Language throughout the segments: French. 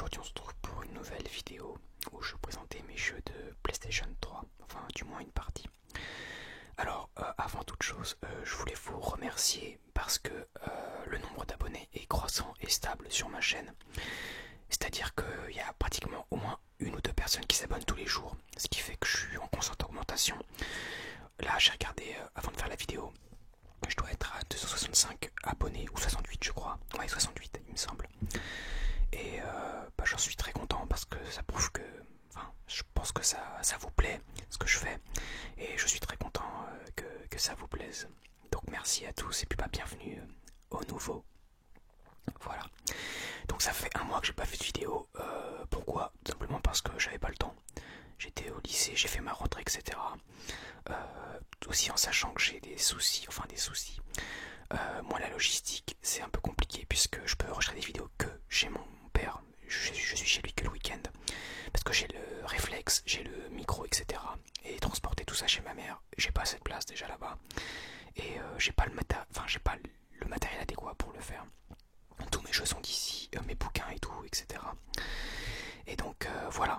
aujourd'hui on se retrouve pour une nouvelle vidéo où je vais présenter mes jeux de PlayStation 3, enfin du moins une partie. Alors avant toute chose, je voulais vous remercier parce que le nombre d'abonnés est croissant et stable sur ma chaîne. C'est-à-dire qu'il y a pratiquement au moins une ou deux personnes qui s'abonnent tous les jours, ce qui fait que je suis en constante augmentation. Là j'ai regardé avant de faire la vidéo, je dois être à 265 abonnés ou 68 je crois, ouais 68 il me semble. Et j'en suis très content parce que ça prouve que, enfin, je pense que ça vous plaît ce que je fais et je suis très content que ça vous plaise. Donc merci à tous et puis bienvenue aux nouveaux. Voilà. Donc ça fait un mois que j'ai pas fait de vidéo. Pourquoi? Tout simplement parce que j'avais pas le temps. J'étais au lycée, j'ai fait ma rentrée, etc. Aussi en sachant que j'ai des soucis, moi la logistique c'est un peu compliqué puisque je peux enregistrer des vidéos que chez mon père. Je suis chez lui que le week-end parce que j'ai le réflexe, j'ai le micro, etc. Et transporter tout ça chez ma mère, j'ai pas assez de place déjà là-bas et j'ai pas le matériel adéquat pour le faire. Tous mes jeux sont d'ici, mes bouquins et tout, etc. Et donc voilà.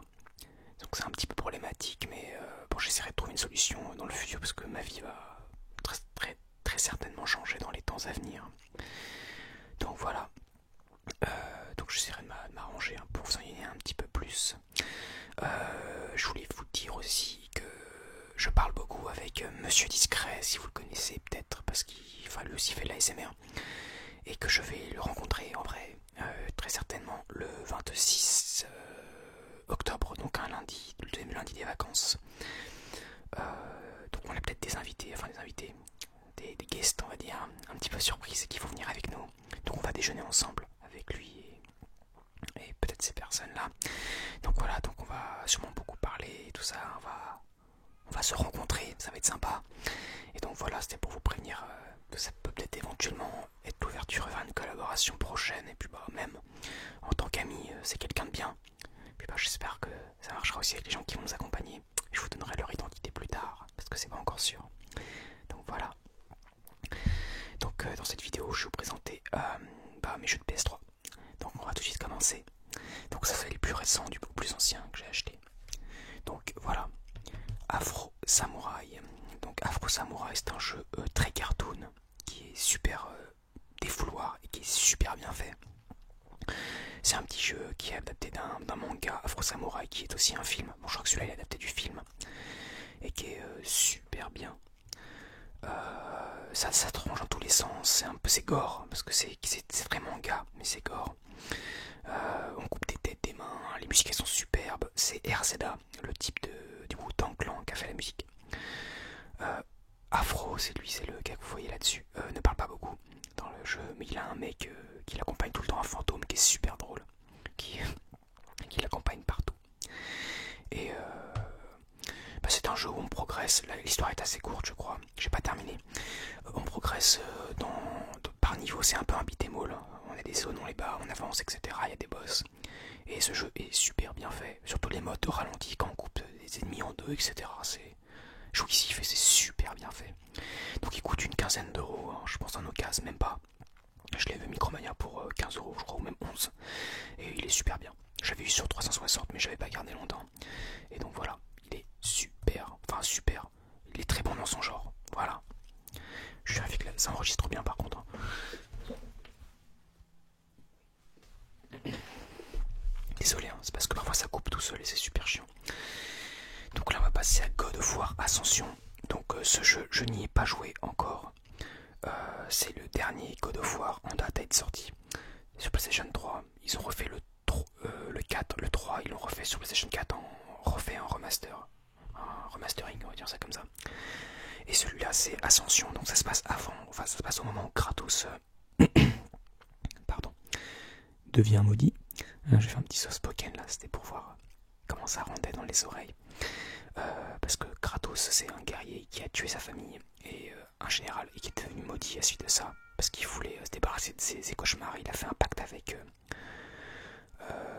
Donc c'est un petit peu problématique, mais bon, j'essaierai de trouver une solution dans le futur parce que ma vie va très certainement changer dans les temps à venir. Donc voilà. Donc j'essaierai de m'arranger pour vous en donner un petit peu plus. Je voulais vous dire aussi que je parle beaucoup avec Monsieur Discret, si vous le connaissez peut-être, parce qu'il lui aussi fait de la l'ASMR, et que je vais le rencontrer en vrai très certainement le 26 octobre, donc un lundi, le deuxième lundi des vacances. Donc on a peut-être des guests, on va dire, un petit peu surprises qui vont venir avec nous. Donc on va déjeuner ensemble avec lui et peut-être ces personnes-là. Donc voilà, donc on va sûrement beaucoup parler et tout ça, on va se rencontrer, ça va être sympa. Et donc voilà, c'était pour vous prévenir que ça peut peut-être éventuellement être l'ouverture vers une collaboration prochaine. Et puis même en tant qu'ami, c'est quelqu'un de bien. Et puis j'espère que ça marchera aussi avec les gens qui vont nous accompagner. Je vous donnerai leur identité plus tard, parce que c'est pas encore sûr. Donc voilà. Donc dans cette vidéo, je vais vous présenter mes jeux de PS3. Donc on va tout de suite commencer. Donc ça c'est les plus récents du plus ancien que j'ai acheté. Donc voilà, Afro Samurai. Donc Afro Samurai c'est un jeu très cartoon qui est super défouloir et qui est super bien fait. C'est un petit jeu qui est adapté d'un manga Afro Samurai qui est aussi un film. Bon, je crois que celui-là il est adapté du film et qui est super bien. Ça tronche dans tous les sens, c'est gore parce que c'est très manga, mais c'est gore. On coupe des têtes, des mains, les musiques elles sont superbes. C'est RZA, le type du Wu-Tang Clan qui a fait la musique. Afro, c'est le gars que vous voyez là-dessus. Ne parle pas beaucoup dans le jeu, mais il a un mec qui l'accompagne tout le temps, un fantôme qui est super drôle, qui l'accompagne partout. Et c'est un jeu où on progresse. L'histoire est assez courte, je crois. J'ai pas terminé. On progresse par niveau, c'est un peu un beat'em all. On a des zones, on les bat, on avance, etc. Il y a des boss. Et ce jeu est super bien fait. Surtout les modes de ralenti quand on coupe les ennemis en deux, etc. C'est jouissif et c'est super bien fait. Donc il coûte une quinzaine d'euros, hein, je pense en occasion, même pas. Je l'ai vu Micromania pour 15 euros, je crois, ou même 11. Et il est super bien. J'avais eu sur 360, mais j'avais pas gardé longtemps. Et donc voilà, il est super. Il est très bon dans son genre. Voilà. Je vérifie que ça enregistre bien par contre. Désolé, hein, c'est parce que parfois ça coupe tout seul et c'est super chiant. Donc là on va passer à God of War Ascension. Donc ce jeu, je n'y ai pas joué encore. C'est le dernier God of War en date à être sorti sur PlayStation 3. Ils ont refait le 4, le 3, ils l'ont refait sur PlayStation 4 en remastering, on va dire ça comme ça. Et celui-là c'est Ascension, donc ça se passe ça se passe au moment où Kratos pardon, devient maudit. Je vais faire un petit soft spoken là, c'était pour voir comment ça rendait dans les oreilles. Parce que Kratos c'est un guerrier qui a tué sa famille et un général et qui est devenu maudit à la suite de ça parce qu'il voulait se débarrasser de ses cauchemars. Il a fait un pacte avec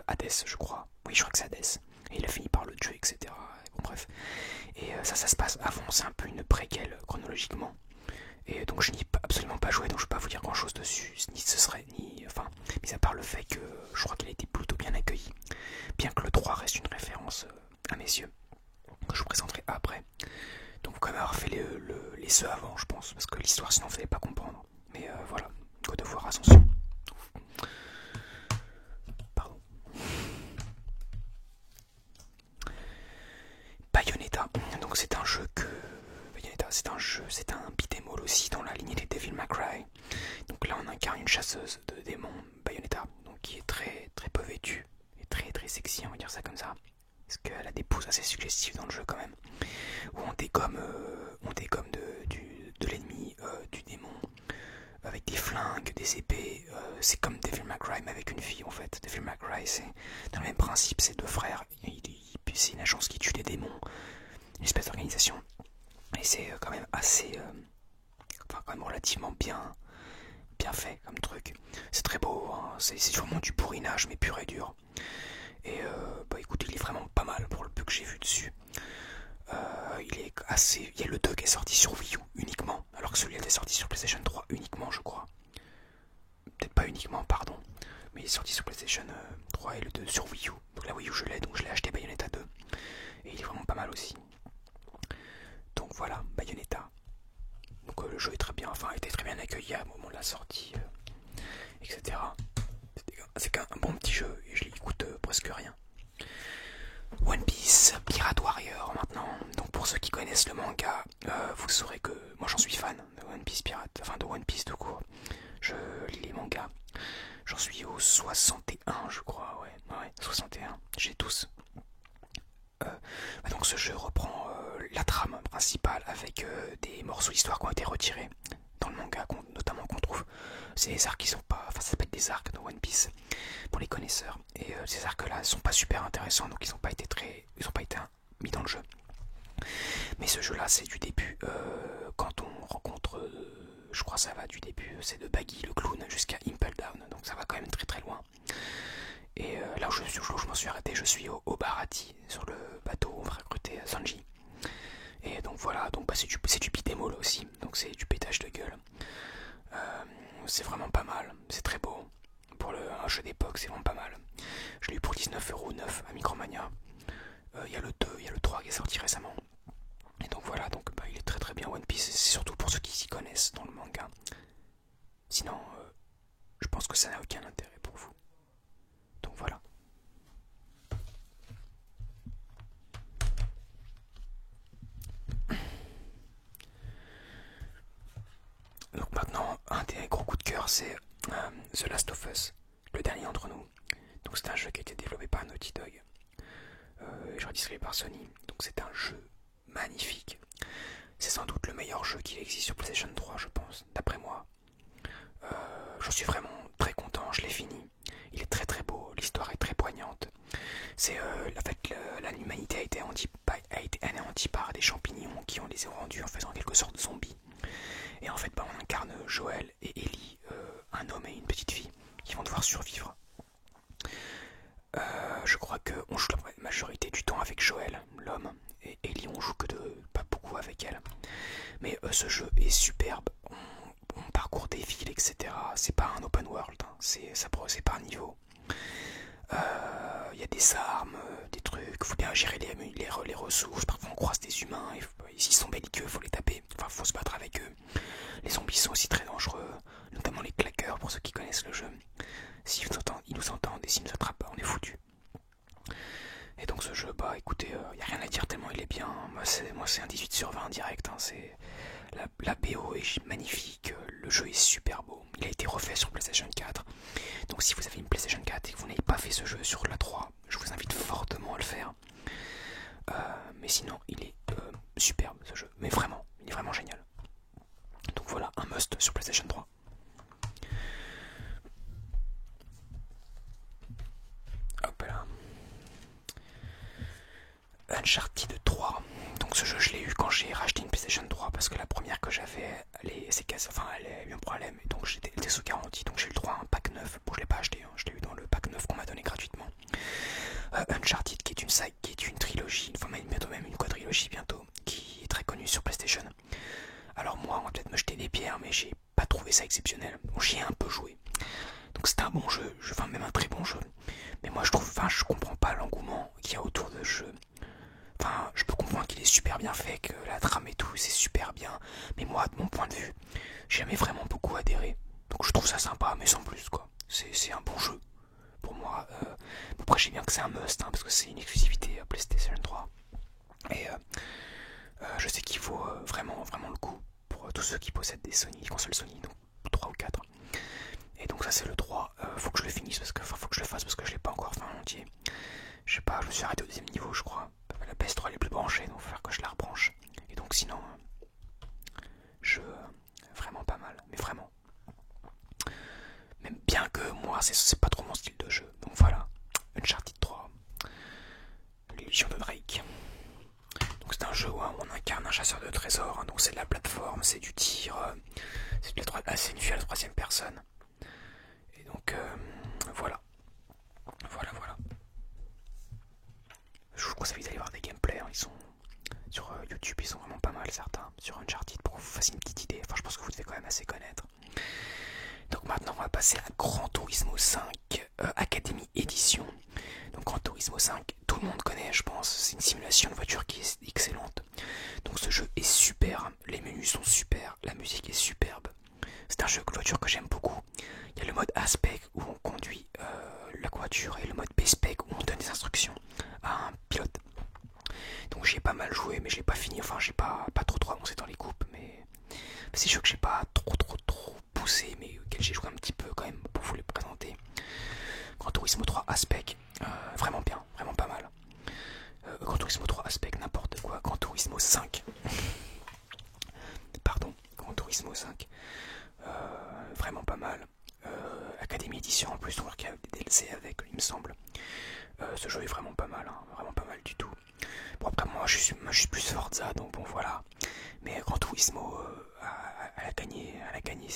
Hadès, je crois. Oui, je crois que c'est Hadès. Et il a fini par le tuer, etc. Bon, bref. Et ça se passe avant, c'est un peu une préquelle chronologiquement. Et donc je n'y ai absolument pas joué, donc je ne peux pas vous dire grand chose dessus, mis à part le fait que je crois qu'il a été plutôt bien accueilli. histoires, sinon vous n'allez pas comprendre. Mais voilà, God of War Ascension. Pardon. Bayonetta, donc c'est un jeu que... Bayonetta, c'est un beat'em all aussi dans la lignée des Devil May Cry. Donc là on incarne une chasseuse de démons, Bayonetta, donc qui est très très peu vêtue et très très sexy, on va dire ça comme ça. Parce qu'elle a des poses assez suggestives dans le jeu quand même. Où on dégomme de l'ennemi, du démon, avec des flingues, des épées. C'est comme Devil May Cry mais avec une fille en fait. Devil May Cry c'est dans le même principe, c'est deux frères. C'est une agence qui tue des démons, une espèce d'organisation. Et c'est quand même assez... enfin quand même relativement bien fait comme truc. C'est très beau, hein. C'est sûrement du bourrinage mais pur et dur. Et bah écoute, il est vraiment pas mal pour le peu que j'ai vu dessus. Il est assez... Il y a le 2 qui est sorti sur Wii U uniquement, alors que celui-là est sorti sur PlayStation 3 uniquement je crois. Peut-être pas uniquement, pardon. Mais il est sorti sur PlayStation 3 et le 2 sur Wii U. Donc la Wii U je l'ai, donc je l'ai acheté Bayonetta 2. Et il est vraiment pas mal aussi. Donc voilà, Bayonetta. Donc le jeu est très bien, enfin a été très bien accueilli au moment de la sortie, etc. C'est un bon petit jeu et je lui coûte presque rien. One Piece, Pirate Warrior maintenant. Donc pour ceux qui connaissent le manga, vous saurez que moi j'en suis fan de One Piece Pirate, enfin de One Piece tout court. Je lis les mangas. J'en suis au 61 je crois, ouais 61, j'ai tous. Donc ce jeu reprend la trame principale avec des morceaux d'histoire qui ont été retirés dans le manga, notamment qu'on trouve. C'est des arcs qui sont pas... Enfin ça s'appelle des arcs dans One Piece pour les connaisseurs. Et ces arcs là sont pas super intéressants, donc ils ont pas été mis dans le jeu. Mais ce jeu là c'est du début, quand on rencontre... je crois ça va du début, c'est de Baggy le clown jusqu'à Impel Down, donc ça va quand même très très loin. Et là où je m'en suis arrêté, je suis au Barati, sur le bateau où on va recruter Sanji. Et donc voilà, donc bah, c'est du beat'em all aussi, donc c'est du pétage de gueule. C'est vraiment pas mal, c'est très beau. Pour un jeu d'époque, c'est vraiment pas mal. Je l'ai eu pour 19,9€ à Micromania. Il y a le 2, il y a le 3 qui est sorti récemment. Et donc voilà, donc bah, il est très très bien One Piece, c'est surtout pour ceux qui s'y connaissent dans le manga. Sinon, je pense que ça n'a aucun intérêt pour vous. Donc voilà. Donc maintenant, un des gros coups de cœur, c'est The Last of Us, le dernier entre nous. Donc c'est un jeu qui a été développé par Naughty Dog et je redistribué par Sony. Donc c'est un jeu magnifique. C'est sans doute le meilleur jeu qui existe sur PlayStation 3, je pense, d'après moi. J'en suis vraiment très content, je l'ai fini. Il est très très beau, l'histoire est très poignante. C'est en fait l'humanité a été anéantie par des champignons qui ont les rendus en faisant quelque sorte de zombies. Et en fait bah, on incarne Joël et Ellie, un homme et une petite fille qui vont devoir survivre. Je crois qu'on joue la majorité du temps avec Joël, l'homme, et Ellie on joue pas beaucoup avec elle. Mais ce jeu est superbe, on parcourt des villes, etc. C'est pas un open world, hein. C'est par niveau. Il y a des armes, des trucs, faut bien gérer les ressources, parfois on croise des humains, et s'ils sont belliqueux, faut les taper, enfin faut se battre avec eux. Les zombies sont aussi très dangereux, notamment les claqueurs pour ceux qui connaissent le jeu. S'ils nous entendent et s'ils nous attrapent, on est foutus. Et donc ce jeu, bah écoutez, y a rien à dire tellement il est bien. Moi c'est un 18/20 direct, hein. La BO est magnifique, le jeu est super beau. Il a été refait sur PlayStation 4. Donc si vous avez une PlayStation 4 et que vous n'avez pas fait ce jeu sur la 3, je vous invite fortement à le faire. Mais sinon il est superbe ce jeu, mais vraiment, il est vraiment génial. Donc voilà, un must sur PlayStation 3. Hop là. Uncharted 3. Donc ce jeu je l'ai eu quand j'ai racheté une PlayStation 3 parce que la première que j'avais, elle a eu un problème et donc elle était sous garantie, donc j'ai eu le droit à un pack 9. Bon je l'ai pas acheté, hein. Je l'ai eu dans le pack 9 qu'on m'a donné gratuitement. Uncharted qui est une trilogie, enfin bientôt même une quadrilogie bientôt, qui est très connue sur PlayStation. Alors moi on va peut-être me jeter des pierres mais j'ai pas trouvé ça exceptionnel. Bon, j'y ai un peu joué. Donc c'était un bon jeu, enfin même un très bon jeu. Mais moi je comprends pas l'engouement qu'il y a autour de ce jeu. Enfin, je peux comprendre qu'il est super bien fait, que la trame et tout c'est super bien, mais moi de mon point de vue, j'ai jamais vraiment beaucoup adhéré. Donc je trouve ça sympa, mais sans plus quoi. C'est un bon jeu pour moi. Après je sais bien que c'est un must, hein, parce que c'est une exclusivité PlayStation 3. Et je sais qu'il faut vraiment, vraiment le coup pour tous ceux qui possèdent des consoles Sony, donc 3 ou 4. Et donc ça c'est le 3, faut que je le finisse, faut que je le fasse parce que je l'ai pas encore fait en entier. Je sais pas, je me suis arrêté au deuxième niveau je crois. La PS3 elle est plus branchée, donc il va falloir que je la rebranche. Et donc sinon, vraiment pas mal, mais vraiment. Même bien que moi c'est pas trop mon style de jeu. Donc voilà, Uncharted 3, l'illusion de Drake. Donc c'est un jeu où on incarne un chasseur de trésors, hein, donc c'est de la plateforme, c'est du tir, c'est une vue à la troisième personne. Et donc voilà. Voilà. Je vous conseille d'aller voir des gameplays, hein, ils sont sur YouTube, ils sont vraiment pas mal certains, sur Uncharted pour que vous fassiez une petite idée. Enfin je pense que vous devez quand même assez connaître. Donc maintenant on va passer à Gran Turismo 5 Academy Edition. Donc Gran Turismo 5, tout le monde connaît je pense, c'est une simulation de voiture qui est excellente. Donc ce jeu est super, les menus sont super, la musique est superbe. C'est un jeu de voiture que j'aime beaucoup. Il y a le mode A-Spec où on conduit la voiture et le mode B-Spec où on donne des instructions à un pilote. Donc j'ai pas mal joué mais je l'ai pas fini, enfin j'ai pas trop avancé dans les coupes, mais c'est sûr que j'ai pas trop poussé mais auquel j'ai joué un petit peu quand même pour vous les présenter. Gran Turismo 3 Aspect, vraiment bien, vraiment pas mal. Gran Turismo 3 Aspect, n'importe quoi. Gran Turismo 5, pardon, Gran Turismo 5, vraiment pas mal. Academy Edition en plus, on voit qu'il y a des DLC avec, il me semble. Ce jeu est vraiment pas mal, hein, vraiment pas mal du tout. Bon après moi je suis plus Forza, donc bon voilà. Mais Gran Turismo, elle a gagné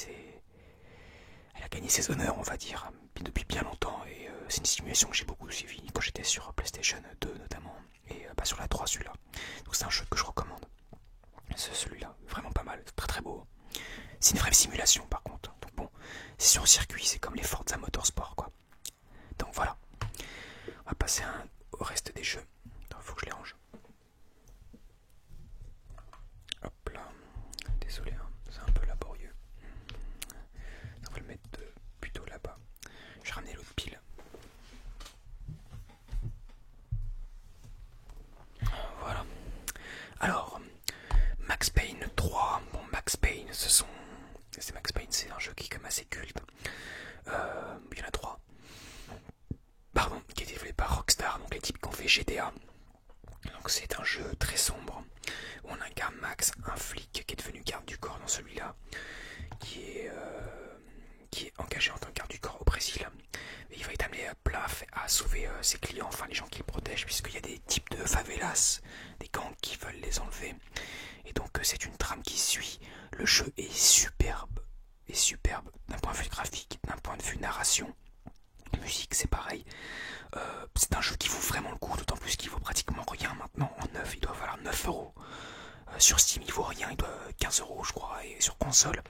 ses honneurs, on va dire, depuis bien longtemps. Et c'est une simulation que j'ai beaucoup suivi quand j'étais sur PlayStation 2 notamment, et sur la 3 celui-là. Donc c'est un jeu que je recommande. Celui-là, vraiment pas mal, très très beau. C'est une vraie simulation par contre. Donc bon, c'est sur circuit, c'est comme les Forza Motorsport quoi. Donc voilà. On va passer au reste des jeux. Attends, faut que je les range. Hop là. Désolé, hein, c'est un peu laborieux. On va le mettre plutôt là-bas. Je vais ramener l'autre pile. Voilà. Alors, Max Payne 3. Bon, Max Payne, c'est Max Payne, c'est un jeu qui est quand même assez culte. Il y en a 3. Pardon, qui est développé par Rockstar, donc les types qui ont fait GTA. Donc c'est un jeu très sombre où on incarne Max, un flic qui est devenu garde du corps dans celui-là, qui est engagé en tant que garde du corps au Brésil. Et il va être amené à sauver ses clients, enfin les gens qu'il protège, puisqu'il y a des types de favelas, des gangs qui veulent les enlever. Et donc c'est une trame qui suit. Le jeu est superbe d'un point de vue graphique, d'un point de vue narration. Musique c'est pareil. C'est un jeu qui vaut vraiment le coup, d'autant plus qu'il vaut pratiquement rien maintenant en neuf, il doit valoir 9€. Sur Steam il vaut rien, il doit 15€ je crois, et sur console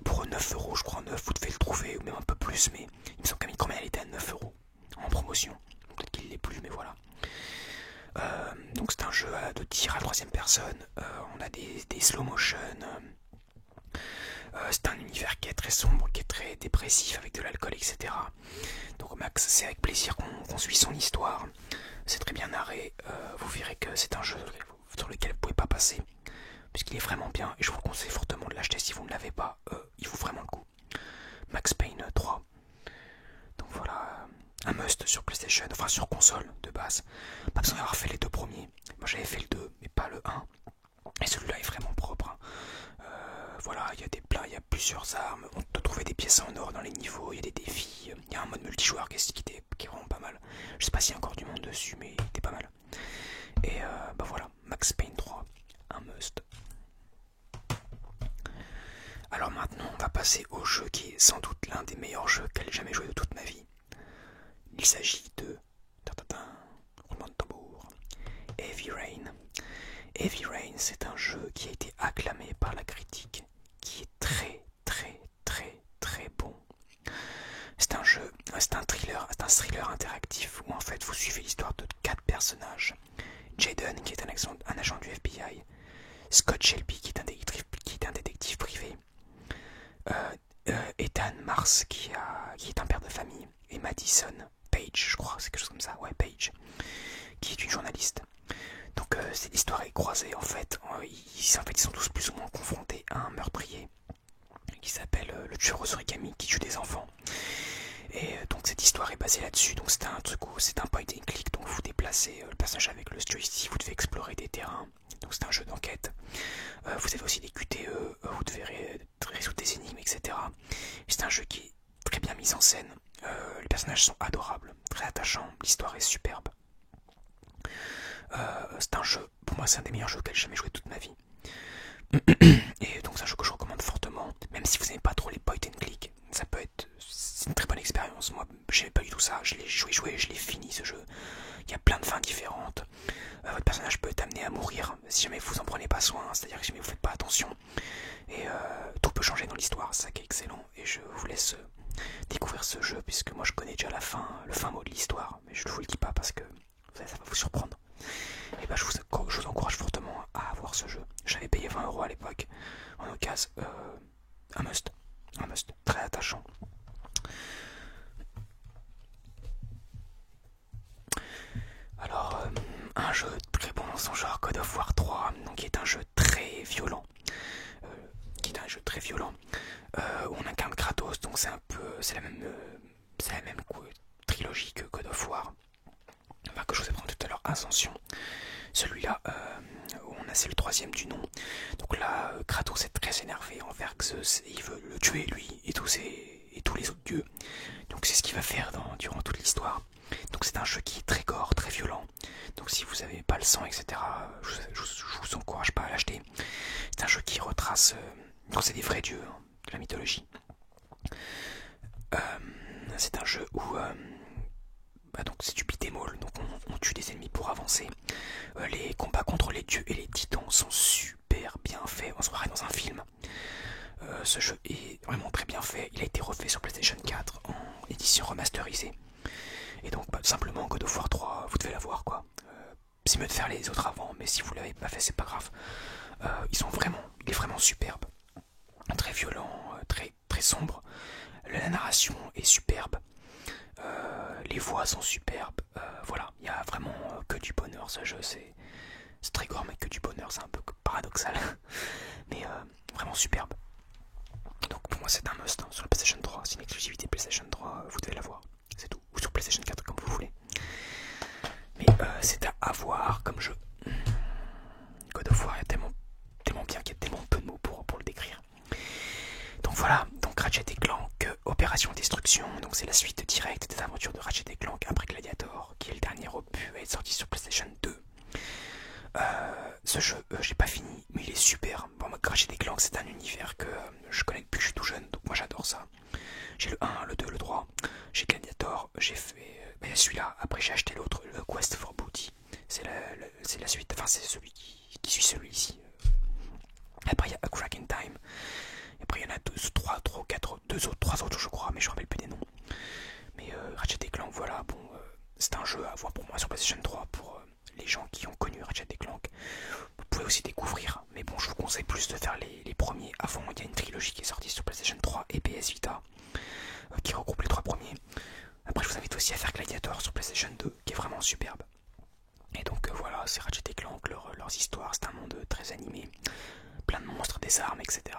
pour 9€ je crois, en neuf vous devez le trouver, ou même un peu plus, mais il me semble qu'à quand même elle était à 9€ en promotion, peut-être qu'il l'est plus mais voilà. Donc c'est un jeu de tir à la troisième personne, on a des slow motion. C'est un univers qui est très sombre, qui est très dépressif avec de l'alcool, etc. Donc Max, c'est avec plaisir qu'on suit son histoire. C'est très bien narré. Vous verrez que c'est un jeu sur lequel vous ne pouvez pas passer, puisqu'il est vraiment bien. Et je vous conseille fortement de l'acheter si vous ne l'avez pas. Il vaut vraiment le coup. Max Payne 3. Donc voilà, un must sur PlayStation, enfin sur console de base. Pas besoin d'avoir fait les deux premiers. Moi j'avais fait le 2, mais pas le 1. Et celui-là est vraiment propre. Hein. Voilà, il y a des plats, il y a plusieurs armes, on peut trouver des pièces en or dans les niveaux, il y a des défis, il y a un mode multijoueur qui est vraiment pas mal. Je sais pas s'il y a encore du monde dessus, mais il était pas mal. Et bah voilà, Max Payne 3, un must. Alors maintenant, on va passer au jeu qui est sans doute l'un des meilleurs jeux que j'ai jamais joué de toute ma vie. Il s'agit de... roulement de tambour. Heavy Rain. Heavy Rain, c'est un jeu qui a été acclamé par la critique, qui est très bon. C'est un thriller interactif où en fait vous suivez l'histoire de 4 personnages. Jaden qui est un agent du FBI, Scott Shelby qui est un détective privé, Ethan Mars qui est un père de famille, et Madison Page, je crois, c'est quelque chose comme ça, ouais, Page, qui est une journaliste. Donc l'histoire est croisée en fait. Ils sont tous plus ou moins confrontés à un meurtrier qui s'appelle le tueur aux origami qui tue des enfants. Et donc cette histoire est basée là-dessus. Donc c'est un truc où c'est un point and click, donc vous déplacez le personnage avec le joystick, vous devez explorer des terrains. Donc c'est un jeu d'enquête. Vous avez aussi des QTE, vous devez résoudre des énigmes, etc. C'est un jeu qui est très bien mis en scène. Les personnages sont adorables, très attachants, l'histoire est superbe. C'est un jeu, pour moi c'est un des meilleurs jeux auxquels j'ai jamais joué toute ma vie. Et donc c'est un jeu que je recommande fortement, même si vous n'aimez pas trop les point and click, ça peut être, c'est une très bonne expérience. Moi j'aimais pas du tout ça, je l'ai joué, je l'ai fini ce jeu. Il y a plein de fins différentes. Votre personnage peut être amené à mourir si jamais vous en prenez pas soin, c'est-à-dire que si jamais vous faites pas attention. Et tout peut changer dans l'histoire, c'est ça qui est excellent. Et je vous laisse découvrir ce jeu puisque moi je connais déjà la fin, le fin mot de l'histoire, mais je ne vous le dis pas parce que ça va vous surprendre. Et ben je vous encourage fortement à avoir ce jeu. J'avais payé 20 € à l'époque en occasion. Un must, très attachant. Alors un jeu très bon dans son genre, God of War 3, donc qui est un jeu très violent. Où on incarne Kratos, donc c'est la même trilogie que God of War, enfin que je vous ai présenté tout à l'heure, Ascension. Celui-là, c'est le troisième du nom. Donc là, Kratos est très énervé envers Zeus et il veut le tuer lui et tous les autres dieux. Donc c'est ce qu'il va faire durant toute l'histoire. Donc c'est un jeu qui est très gore, très violent. Donc si vous n'avez pas le sang, etc., je vous encourage pas à l'acheter. C'est un jeu qui retrace... donc c'est des vrais dieux, hein, de la mythologie. C'est un jeu où... donc c'est du beat'em all, donc on tue des ennemis pour avancer. Les combats contre les dieux et les titans sont super bien faits, on se croirait dans un film. Ce jeu est vraiment très bien fait, il a été refait sur PlayStation 4 en édition remasterisée. Et donc tout simplement God of War 3, vous devez l'avoir quoi. C'est mieux de faire les autres avant, mais si vous l'avez pas fait c'est pas grave. Il est vraiment superbe, très violent, très sombre. La narration est superbe. Les voix sont superbes, voilà, il n'y a vraiment que du bonheur ce jeu, c'est très gore mais que du bonheur, c'est un peu paradoxal, mais vraiment superbe. Donc pour moi c'est un must hein, sur la PlayStation 3, c'est une exclusivité PlayStation 3, vous devez l'avoir, c'est tout, ou sur PlayStation 4 comme vous voulez. Mais c'est à avoir comme jeu. God of War est tellement bien qu'il y a tellement peu de mots pour le décrire. Donc voilà, donc Ratchet & Clank Opération Destruction, donc c'est la suite directe des aventures de Ratchet & Clank après Gladiator, qui est le dernier opus à être sorti sur PlayStation 2. Ce jeu, j'ai pas fini, mais il est super. Bon, Ratchet & Clank, c'est un univers que je connais depuis que je suis tout jeune, donc moi j'adore ça. J'ai le 1, le 2, le 3, j'ai Gladiator, j'ai fait celui-là, après j'ai acheté l'autre, le Quest for Booty. C'est la suite, enfin c'est celui qui suit celui-ci. Après il y a A Crack in Time. Après il y en a trois autres je crois, mais je ne me rappelle plus des noms. Mais Ratchet & Clank, voilà, bon, c'est un jeu à voir pour moi sur PlayStation 3 pour les gens qui ont connu Ratchet & Clank. Vous pouvez aussi découvrir, mais bon, je vous conseille plus de faire les premiers avant. Il y a une trilogie qui est sortie sur PlayStation 3 et PS Vita qui regroupe les trois premiers. Après je vous invite aussi à faire Gladiator sur PlayStation 2 qui est vraiment superbe. Et donc voilà, c'est Ratchet & Clank, leurs histoires, c'est un monde très animé, plein de monstres, des armes, etc.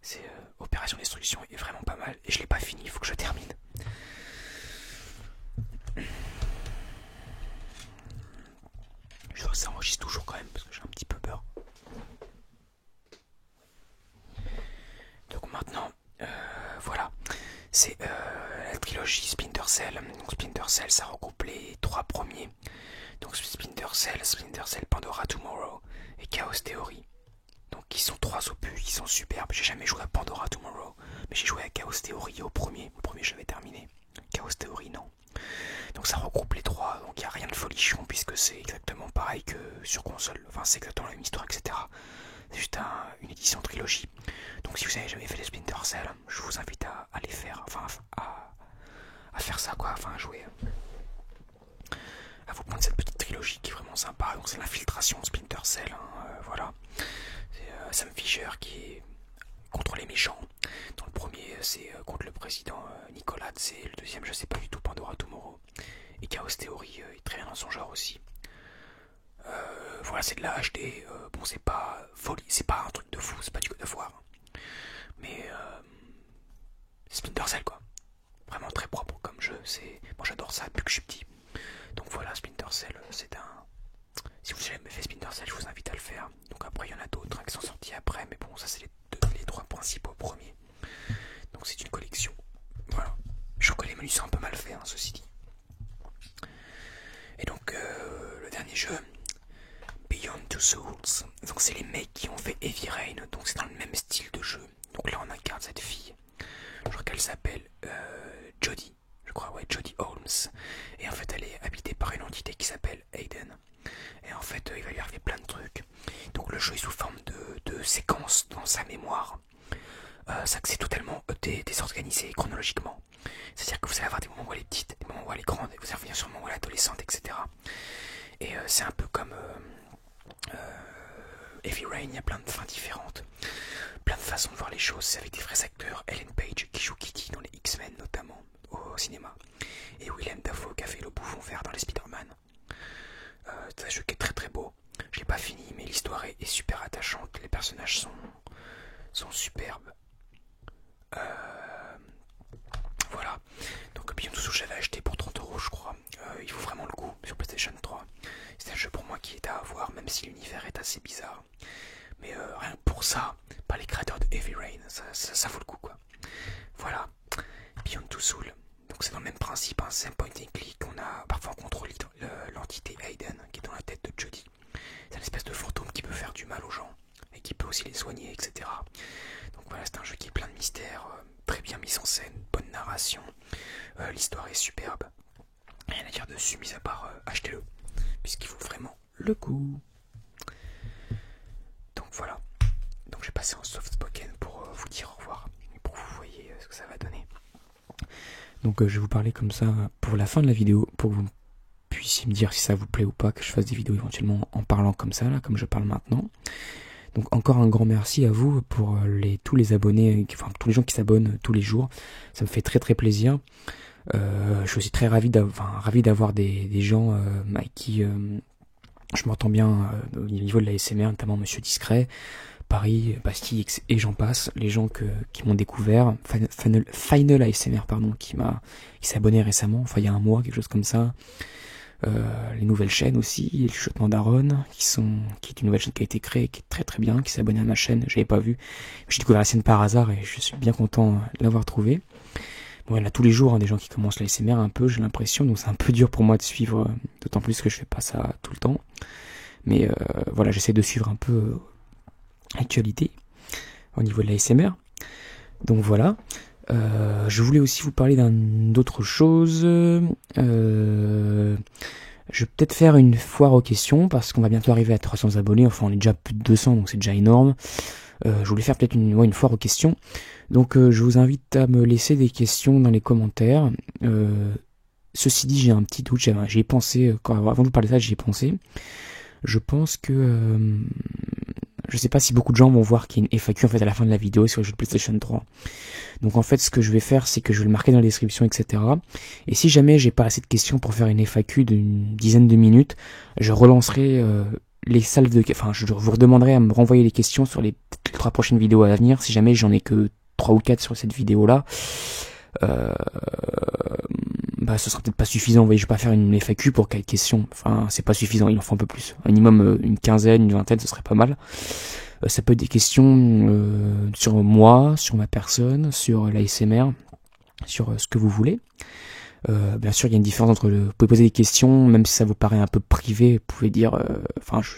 C'est Opération Destruction est vraiment pas mal et je l'ai pas fini, il faut que je termine. Je vois que ça enregistre toujours quand même parce que j'ai un petit peu peur. Donc maintenant, voilà, c'est la trilogie Splinter Cell. Donc Splinter Cell, ça regroupe les trois premiers. Donc Splinter Cell, Pandora Tomorrow et Chaos Theory. Donc ils sont trois opus, ils sont superbes. J'ai jamais joué à Pandora Tomorrow, mais j'ai joué à Chaos Theory au premier. Au premier j'avais terminé. Chaos Theory non. Donc ça regroupe les trois, donc il n'y a rien de folichon puisque c'est exactement pareil que sur console. Enfin c'est exactement la même histoire, etc. C'est juste une édition trilogie. Donc si vous n'avez jamais fait les Splinter Cell, je vous invite à les faire, enfin à faire ça quoi, enfin à jouer. À vous prendre cette petite trilogie qui est vraiment sympa. c'est l'infiltration de Splinter Cell, hein, voilà. C'est Sam Fisher qui est contre les méchants. Dans le premier, c'est contre le président Nicolas, c'est le deuxième, je sais pas du tout, Pandora Tomorrow. Et Chaos Theory est très bien dans son genre aussi. Voilà, c'est de la HD. Bon, c'est pas folie, c'est pas un truc de fou, c'est pas du God of War. Mais Splinter Cell, quoi. Vraiment très propre comme jeu. Moi, j'adore ça depuis que je suis petit. Donc voilà, Splinter Cell, c'est un. Si vous avez jamais fait Splinter Cell, je vous invite à le faire. Donc après, il y en a d'autres qui sont sortis après, mais bon, ça c'est les trois principaux premiers. Donc c'est une collection. Voilà. Je reconnais les menus sont un peu mal faits, hein, ceci dit. Et donc le dernier jeu, Beyond Two Souls. Donc c'est les mecs qui ont fait Heavy Rain, donc c'est dans le même style de jeu. Donc là on incarne cette fille. Je crois qu'elle s'appelle Jodie. Je crois, ouais, Jodie Holmes. Et en fait elle est habitée par une entité qui s'appelle Aiden. Et en fait il va lui arriver plein de trucs. Donc le jeu est sous forme de séquences dans sa mémoire. Ça que c'est totalement désorganisé chronologiquement. C'est-à-dire que vous allez avoir des moments où elle est petite, des moments où elle est grande, et vous allez revenir sur le moment où elle est adolescente, etc. Et c'est un peu comme Heavy Rain, il y a plein de fins différentes, plein de façons de voir les choses. C'est avec des vrais acteurs. Ellen Page qui joue Kitty dans les X-Men notamment au cinéma, et Willem Dafoe qui a fait le bouffon vert dans les Spider-Man. C'est un jeu qui est très très beau. Je l'ai pas fini, mais l'histoire est super attachante. Les personnages sont superbes. Voilà. Donc Beyond Two Souls, j'avais acheté pour 30 € je crois. Il vaut vraiment le coup sur PlayStation 3. C'est un jeu pour moi qui est à avoir, même si l'univers est assez bizarre. Mais rien que pour ça, par les créateurs de Heavy Rain, ça vaut le coup, quoi. Voilà. Beyond Two Souls. Donc c'est dans le même principe, hein, c'est un point and click. On a parfois on contrôle l'entité Aiden qui est dans la tête de Jodie. C'est une espèce de fantôme qui peut faire du mal aux gens et qui peut aussi les soigner, etc. Donc voilà, c'est un jeu qui est plein de mystères, très bien mis en scène, bonne narration, l'histoire est superbe. Rien à dire dessus, mis à part achetez-le, puisqu'il vaut vraiment le coup. Donc voilà, donc j'ai passé en soft spoken pour vous dire au revoir, et pour que vous voyez ce que ça va donner. Donc je vais vous parler comme ça pour la fin de la vidéo, pour que vous puissiez me dire si ça vous plaît ou pas, que je fasse des vidéos éventuellement en parlant comme ça, là, comme je parle maintenant. Donc encore un grand merci à vous pour tous les abonnés, enfin tous les gens qui s'abonnent tous les jours. Ça me fait très très plaisir. Je suis aussi très ravi d'avoir des gens avec qui je m'entends bien au niveau de la SMR, notamment Monsieur Discret, Paris, Bastille et j'en passe. Les gens qui m'ont découvert, Final ASMR pardon, qui s'est abonné récemment, enfin il y a un mois, quelque chose comme ça. Les nouvelles chaînes aussi, le chuchotement d'Aaron, qui est une nouvelle chaîne qui a été créée, qui est très très bien, qui s'est abonné à ma chaîne, je l'avais pas vu. J'ai découvert la scène par hasard et je suis bien content de l'avoir trouvé. Bon, il y en a tous les jours, hein, des gens qui commencent la SMR un peu, j'ai l'impression, donc c'est un peu dur pour moi de suivre, d'autant plus que je fais pas ça tout le temps. Mais voilà, j'essaie de suivre un peu l'actualité au niveau de la SMR. Donc voilà. Je voulais aussi vous parler d'autre chose. Je vais peut-être faire une foire aux questions parce qu'on va bientôt arriver à 300 abonnés. Enfin, on est déjà plus de 200, donc c'est déjà énorme. Je voulais faire peut-être une foire aux questions. Donc, je vous invite à me laisser des questions dans les commentaires. Ceci dit, j'ai un petit doute. J'y ai pensé avant de vous parler de ça, j'y ai pensé. Je pense que je sais pas si beaucoup de gens vont voir qu'il y a une FAQ en fait à la fin de la vidéo sur le jeu de PlayStation 3. Donc en fait ce que je vais faire c'est que je vais le marquer dans la description, etc. Et si jamais j'ai pas assez de questions pour faire une FAQ d'une dizaine de minutes, je relancerai les salves de... Enfin je vous redemanderai à me renvoyer les questions sur les 3 prochaines vidéos à venir, si jamais j'en ai que 3 ou 4 sur cette vidéo là. Ce sera peut-être pas suffisant, vous voyez, je vais pas faire une FAQ pour 4 questions, enfin c'est pas suffisant, il en faut un peu plus, un minimum une quinzaine, une vingtaine, ce serait pas mal. Ça peut être des questions sur moi, sur ma personne, sur l'ASMR, sur ce que vous voulez. Bien sûr il y a une différence entre vous pouvez poser des questions, même si ça vous paraît un peu privé, vous pouvez dire,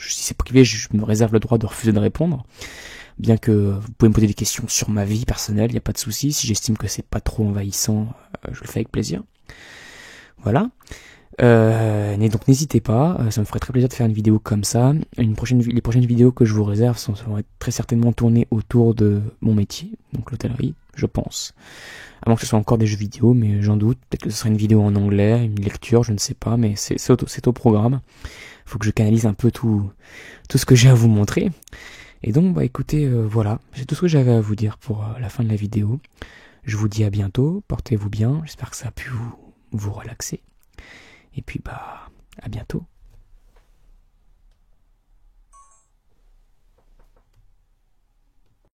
si c'est privé, je me réserve le droit de refuser de répondre. Bien que vous pouvez me poser des questions sur ma vie personnelle, il n'y a pas de souci. Si j'estime que c'est pas trop envahissant, je le fais avec plaisir. Voilà. Donc n'hésitez pas, ça me ferait très plaisir de faire une vidéo comme ça. Les prochaines vidéos que je vous réserve vont être très certainement tournées autour de mon métier, donc l'hôtellerie, je pense. À moins que ce soit encore des jeux vidéo, mais j'en doute. Peut-être que ce sera une vidéo en anglais, une lecture, je ne sais pas, mais c'est au programme. Faut que je canalise un peu tout ce que j'ai à vous montrer. Et donc, bah écoutez, voilà, c'est tout ce que j'avais à vous dire pour la fin de la vidéo. Je vous dis à bientôt, portez-vous bien, j'espère que ça a pu vous relaxer. Et puis, bah, à bientôt.